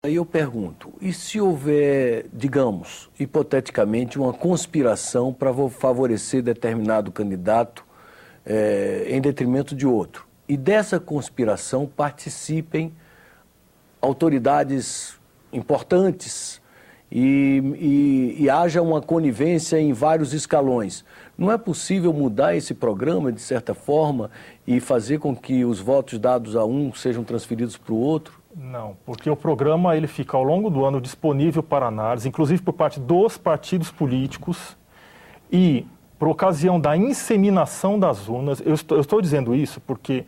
Aí eu pergunto, e se houver, digamos, hipoteticamente, uma conspiração para favorecer determinado candidato em detrimento de outro? E dessa conspiração participem autoridades importantes e haja uma conivência em vários escalões. Não é possível mudar esse programa, de certa forma, e fazer com que os votos dados a um sejam transferidos para o outro? Não, porque o programa ele fica ao longo do ano disponível para análise, inclusive por parte dos partidos políticos, e por ocasião da inseminação das urnas. Eu estou dizendo isso porque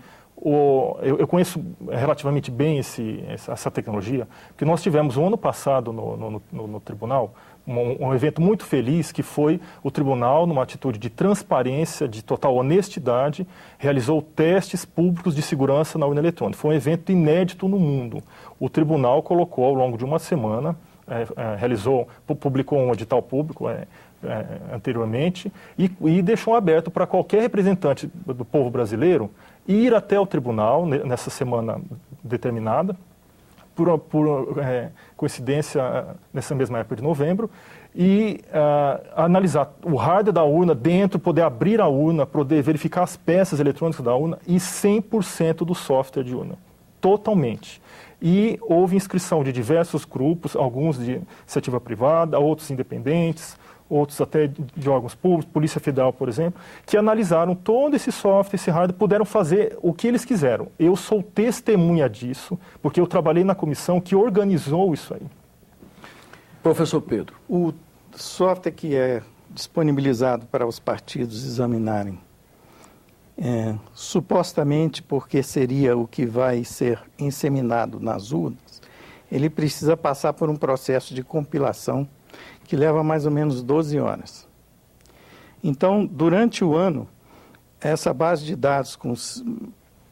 eu conheço relativamente bem essa tecnologia, porque nós tivemos o ano passado no tribunal um evento muito feliz, que foi o tribunal, numa atitude de transparência, de total honestidade, realizou testes públicos de segurança na urna eletrônica. Foi um evento inédito no mundo. O tribunal colocou ao longo de uma semana, publicou um edital público anteriormente e deixou aberto para qualquer representante do povo brasileiro ir até o tribunal nessa semana determinada, por coincidência, nessa mesma época de novembro, e analisar o hardware da urna dentro, poder abrir a urna, poder verificar as peças eletrônicas da urna e 100% do software de urna, totalmente. E houve inscrição de diversos grupos, alguns de iniciativa privada, outros independentes, outros até de órgãos públicos, Polícia Federal, por exemplo, que analisaram todo esse software, esse hardware, puderam fazer o que eles quiseram. Eu sou testemunha disso, porque eu trabalhei na comissão que organizou isso aí. Professor Pedro. O software que é disponibilizado para os partidos examinarem, supostamente porque seria o que vai ser inseminado nas urnas, ele precisa passar por um processo de compilação que leva mais ou menos 12 horas. Então, durante o ano, essa base de dados com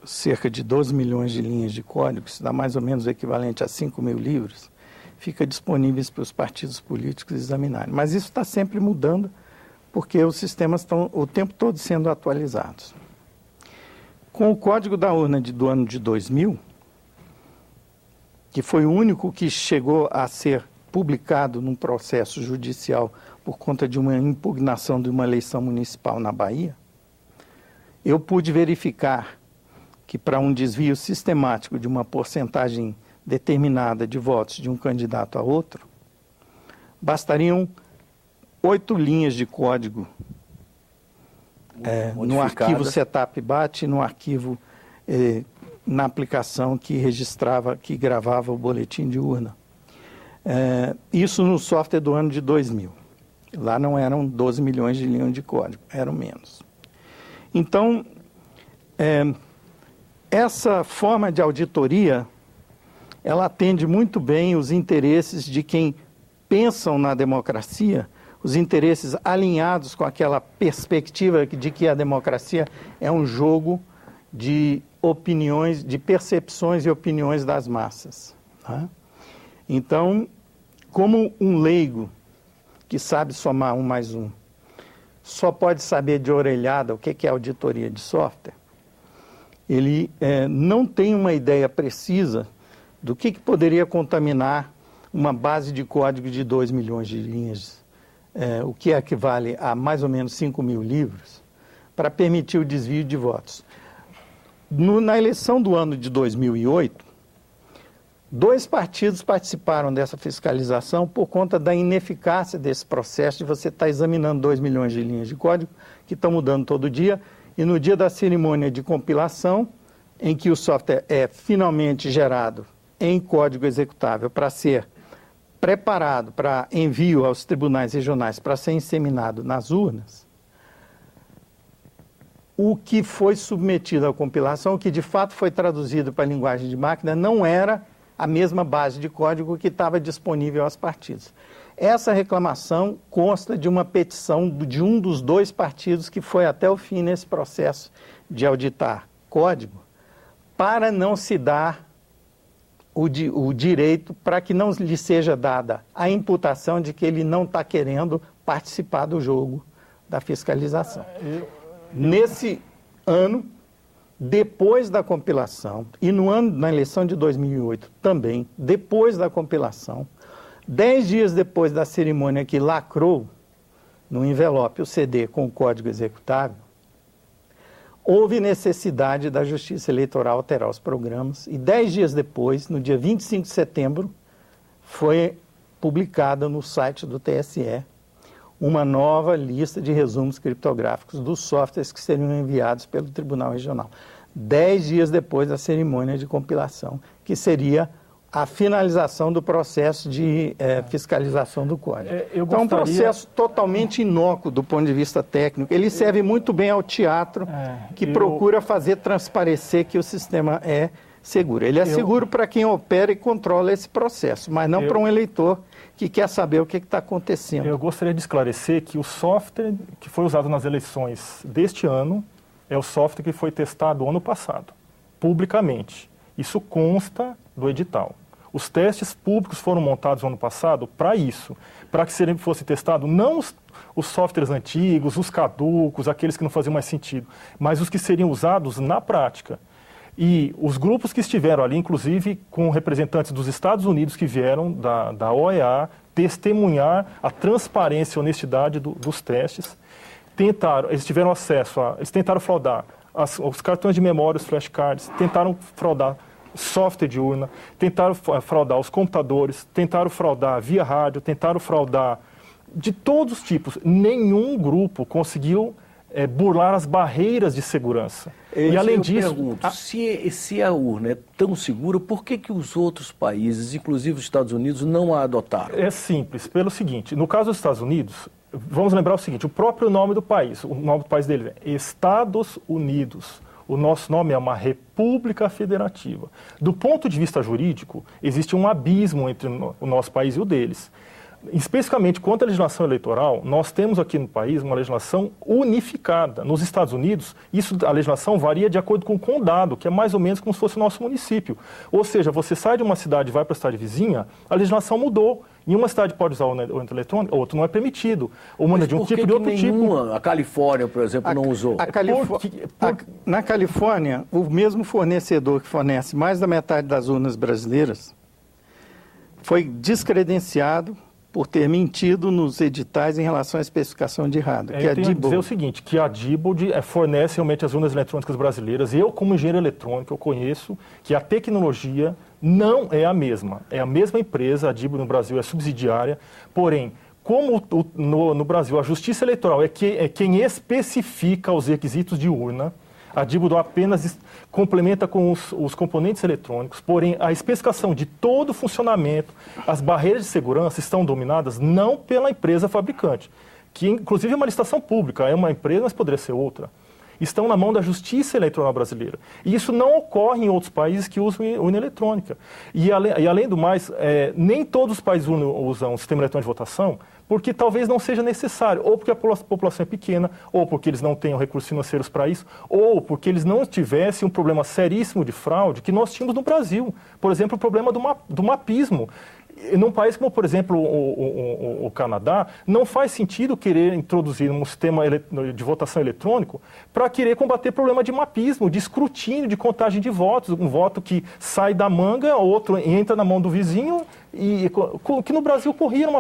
cerca de 12 milhões de linhas de código, isso dá mais ou menos o equivalente a 5 mil livros, fica disponível para os partidos políticos examinarem. Mas isso está sempre mudando, porque os sistemas estão o tempo todo sendo atualizados. Com o código da urna do ano de 2000, que foi o único que chegou a ser publicado num processo judicial por conta de uma impugnação de uma eleição municipal na Bahia, eu pude verificar que para um desvio sistemático de uma porcentagem determinada de votos de um candidato a outro, bastariam 8 linhas de código no arquivo setup-bat e no arquivo na aplicação que registrava, que gravava o boletim de urna. Isso no software do ano de 2000. Lá não eram 12 milhões de linhas de código, eram menos. Então, essa forma de auditoria, ela atende muito bem os interesses de quem pensam na democracia, os interesses alinhados com aquela perspectiva de que a democracia é um jogo de opiniões, de percepções e opiniões das massas. Tá? Então, como um leigo que sabe somar 1 mais 1 só pode saber de orelhada o que é auditoria de software, ele não tem uma ideia precisa do que poderia contaminar uma base de código de 2 milhões de linhas, o que equivale a mais ou menos 5 mil livros, para permitir o desvio de votos. Na eleição do ano de 2008, 2 partidos participaram dessa fiscalização por conta da ineficácia desse processo de você estar examinando 2 milhões de linhas de código, que estão mudando todo dia, e no dia da cerimônia de compilação, em que o software é finalmente gerado em código executável para ser preparado para envio aos tribunais regionais para ser inseminado nas urnas, o que foi submetido à compilação, o que de fato foi traduzido para a linguagem de máquina, não era a mesma base de código que estava disponível aos partidos. Essa reclamação consta de uma petição de um dos 2 partidos que foi até o fim nesse processo de auditar código, para não se dar o direito, para que não lhe seja dada a imputação de que ele não está querendo participar do jogo da fiscalização. Nesse ano, depois da compilação, e na eleição de 2008 também, depois da compilação, 10 dias depois da cerimônia que lacrou no envelope o CD com o código executável, houve necessidade da Justiça Eleitoral alterar os programas e 10 dias depois, no dia 25 de setembro, foi publicada no site do TSE uma nova lista de resumos criptográficos dos softwares que seriam enviados pelo Tribunal Regional. 10 dias depois da cerimônia de compilação, que seria a finalização do processo de fiscalização do código. Então, é um processo totalmente inócuo do ponto de vista técnico. Ele serve muito bem ao teatro, que procura fazer transparecer que o sistema é seguro. Ele é seguro para quem opera e controla esse processo, mas não para um eleitor que quer saber o que está acontecendo. Eu gostaria de esclarecer que o software que foi usado nas eleições deste ano é o software que foi testado ano passado, publicamente. Isso consta do edital. Os testes públicos foram montados no ano passado para isso, para que fosse testado não os softwares antigos, os caducos, aqueles que não faziam mais sentido, mas os que seriam usados na prática. E os grupos que estiveram ali, inclusive com representantes dos Estados Unidos que vieram da OEA, testemunhar a transparência e honestidade dos testes, eles tiveram acesso eles tentaram fraudar os cartões de memória, os flashcards, tentaram fraudar software de urna, tentaram fraudar os computadores, tentaram fraudar via rádio, tentaram fraudar de todos os tipos. Nenhum grupo conseguiu burlar as barreiras de segurança. E além disso, pergunto, se a urna é tão segura, por que os outros países, inclusive os Estados Unidos, não a adotaram? É simples, pelo seguinte, no caso dos Estados Unidos, vamos lembrar o seguinte, o próprio nome do país, o nome do país dele é Estados Unidos. O nosso nome é uma república federativa. Do ponto de vista jurídico, existe um abismo entre o nosso país e o deles. Especificamente quanto à legislação eleitoral, nós temos aqui no país uma legislação unificada. Nos Estados Unidos, a legislação varia de acordo com o condado, que é mais ou menos como se fosse o nosso município. Ou seja, você sai de uma cidade e vai para a cidade vizinha, a legislação mudou. Em uma cidade pode usar o eletrônico, outro não é permitido. Uma de um tipo de outro tipo. A Califórnia, por exemplo, não usou. Na Califórnia, o mesmo fornecedor que fornece mais da metade das urnas brasileiras foi descredenciado por ter mentido nos editais em relação à especificação de hardware. Eu tenho que dizer o seguinte, que a Diebold fornece realmente as urnas eletrônicas brasileiras. Eu, como engenheiro eletrônico, eu conheço que a tecnologia não é a mesma. É a mesma empresa, a Diebold no Brasil é subsidiária, porém, como no Brasil a Justiça Eleitoral é quem especifica os requisitos de urna, a Diebold apenas complementa com os componentes eletrônicos, porém a especificação de todo o funcionamento, as barreiras de segurança estão dominadas não pela empresa fabricante, que inclusive é uma licitação pública, é uma empresa, mas poderia ser outra. Estão na mão da Justiça Eleitoral brasileira. E isso não ocorre em outros países que usam urna eletrônica. E além do mais, nem todos os países usam o sistema eletrônico de votação, porque talvez não seja necessário, ou porque a população é pequena, ou porque eles não tenham recursos financeiros para isso, ou porque eles não tivessem um problema seríssimo de fraude que nós tínhamos no Brasil. Por exemplo, o problema do mapismo. Num país como, por exemplo, o Canadá, não faz sentido querer introduzir um sistema de votação eletrônico para querer combater problema de mapismo, de escrutínio, de contagem de votos. Um voto que sai da manga, outro entra na mão do vizinho, e que no Brasil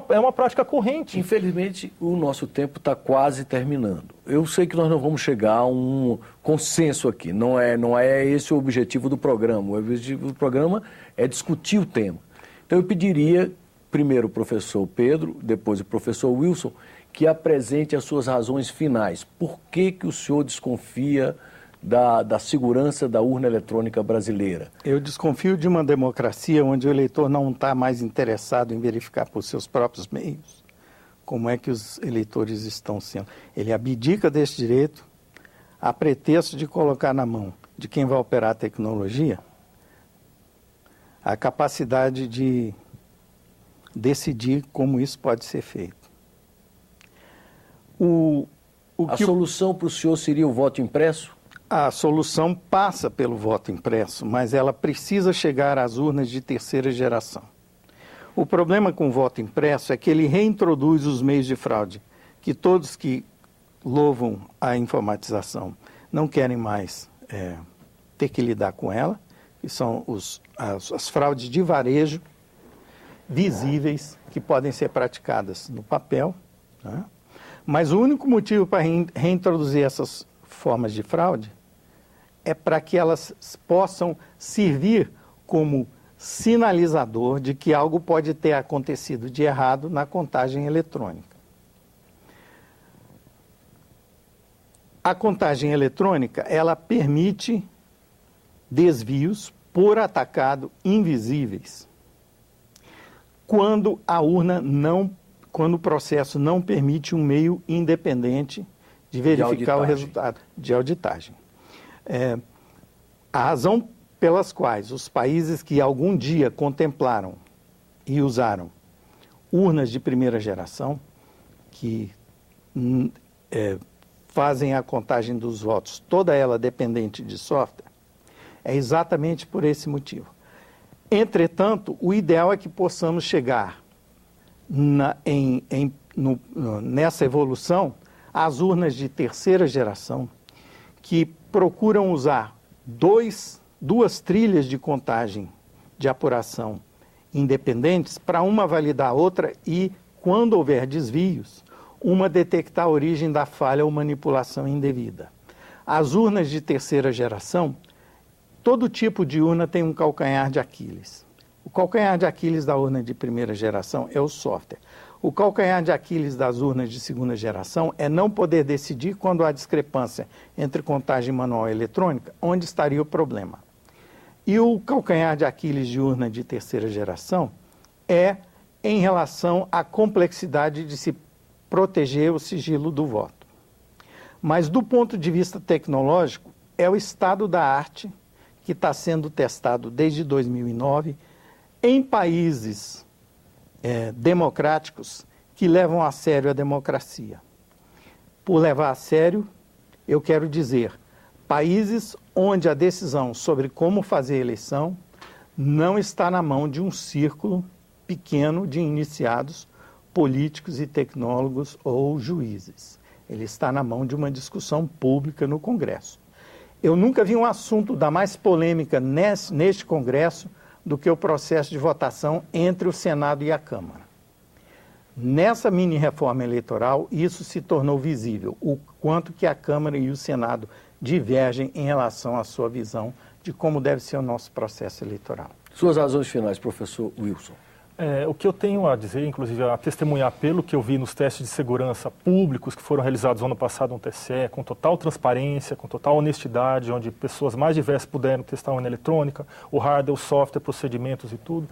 é uma prática corrente. Infelizmente, o nosso tempo está quase terminando. Eu sei que nós não vamos chegar a um consenso aqui, não é esse o objetivo do programa. O objetivo do programa é discutir o tema. Então, eu pediria, primeiro o professor Pedro, depois o professor Wilson, que apresente as suas razões finais. Por que o senhor desconfia da segurança da urna eletrônica brasileira? Eu desconfio de uma democracia onde o eleitor não está mais interessado em verificar por seus próprios meios como é que os eleitores estão sendo. Ele abdica desse direito a pretexto de colocar na mão de quem vai operar a tecnologia a capacidade de decidir como isso pode ser feito. A solução para o senhor seria o voto impresso? A solução passa pelo voto impresso, mas ela precisa chegar às urnas de terceira geração. O problema com o voto impresso é que ele reintroduz os meios de fraude, que todos que louvam a informatização não querem mais ter que lidar com ela, que são as fraudes de varejo visíveis que podem ser praticadas no papel, né? Mas o único motivo para reintroduzir essas formas de fraude é para que elas possam servir como sinalizador de que algo pode ter acontecido de errado na contagem eletrônica. A contagem eletrônica, ela permite desvios por atacado invisíveis quando quando o processo não permite um meio independente de verificar o resultado de auditagem. A razão pelas quais os países que algum dia contemplaram e usaram urnas de primeira geração, que fazem a contagem dos votos, toda ela dependente de software, é exatamente por esse motivo. Entretanto, o ideal é que possamos chegar nessa evolução às urnas de terceira geração, que procuram usar duas trilhas de contagem de apuração independentes para uma validar a outra e, quando houver desvios, uma detectar a origem da falha ou manipulação indevida. As urnas de terceira geração, todo tipo de urna tem um calcanhar de Aquiles. O calcanhar de Aquiles da urna de primeira geração é o software. O calcanhar de Aquiles das urnas de segunda geração é não poder decidir, quando há discrepância entre contagem manual e eletrônica, onde estaria o problema. E o calcanhar de Aquiles de urna de terceira geração é em relação à complexidade de se proteger o sigilo do voto. Mas, do ponto de vista tecnológico, é o estado da arte que está sendo testado desde 2009 em países democráticos que levam a sério a democracia. Por levar a sério, eu quero dizer, países onde a decisão sobre como fazer a eleição não está na mão de um círculo pequeno de iniciados políticos e tecnólogos ou juízes. Ele está na mão de uma discussão pública no Congresso. Eu nunca vi um assunto da mais polêmica neste Congresso do que o processo de votação entre o Senado e a Câmara. Nessa mini-reforma eleitoral, isso se tornou visível, o quanto que a Câmara e o Senado divergem em relação à sua visão de como deve ser o nosso processo eleitoral. Suas razões finais, professor Wilson. O que eu tenho a dizer, inclusive a testemunhar pelo que eu vi nos testes de segurança públicos que foram realizados no ano passado no TSE, com total transparência, com total honestidade, onde pessoas mais diversas puderam testar a urna eletrônica, o hardware, o software, procedimentos e tudo,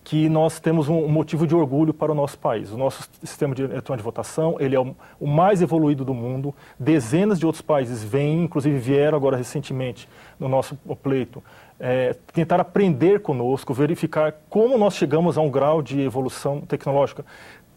que nós temos um motivo de orgulho para o nosso país. O nosso sistema de eletrônico de votação, ele é o mais evoluído do mundo. Dezenas de outros países vêm, inclusive vieram agora recentemente no nosso pleito, tentar aprender conosco, verificar como nós chegamos a um grau de evolução tecnológica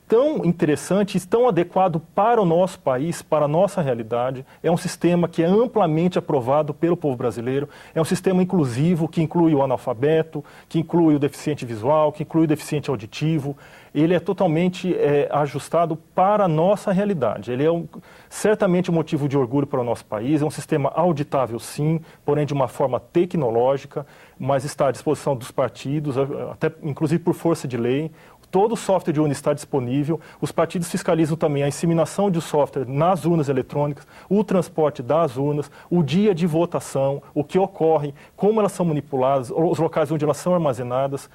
tão interessante e tão adequado para o nosso país, para a nossa realidade. É um sistema que é amplamente aprovado pelo povo brasileiro, é um sistema inclusivo que inclui o analfabeto, que inclui o deficiente visual, que inclui o deficiente auditivo. Ele é totalmente ajustado para a nossa realidade. Ele é certamente um motivo de orgulho para o nosso país, é um sistema auditável sim, porém de uma forma tecnológica, mas está à disposição dos partidos, até inclusive por força de lei. Todo o software de urna está disponível, os partidos fiscalizam também a disseminação de software nas urnas eletrônicas, o transporte das urnas, o dia de votação, o que ocorre, como elas são manipuladas, os locais onde elas são armazenadas,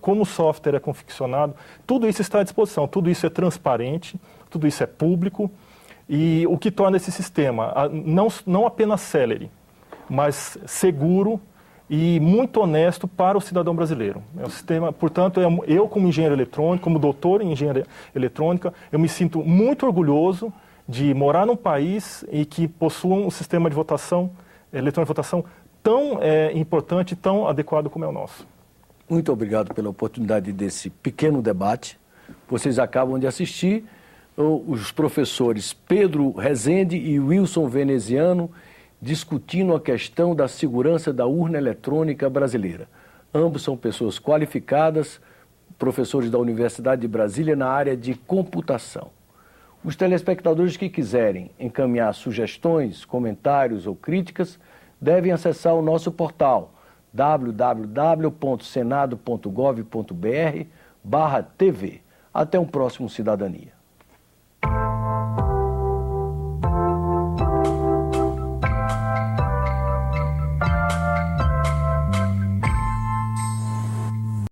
como o software é confeccionado, tudo isso está à disposição, tudo isso é transparente, tudo isso é público, e o que torna esse sistema não apenas célere, mas seguro, e muito honesto para o cidadão brasileiro. É um sistema, portanto, eu como engenheiro eletrônico, como doutor em engenharia eletrônica, eu me sinto muito orgulhoso de morar num país e que possua um sistema de votação, eletrônico de votação, tão importante, tão adequado como é o nosso. Muito obrigado pela oportunidade desse pequeno debate. Vocês acabam de assistir os professores Pedro Rezende e Wilson Veneziano discutindo a questão da segurança da urna eletrônica brasileira. Ambos são pessoas qualificadas, professores da Universidade de Brasília na área de computação. Os telespectadores que quiserem encaminhar sugestões, comentários ou críticas, devem acessar o nosso portal www.senado.gov.br/TV. Até um próximo Cidadania.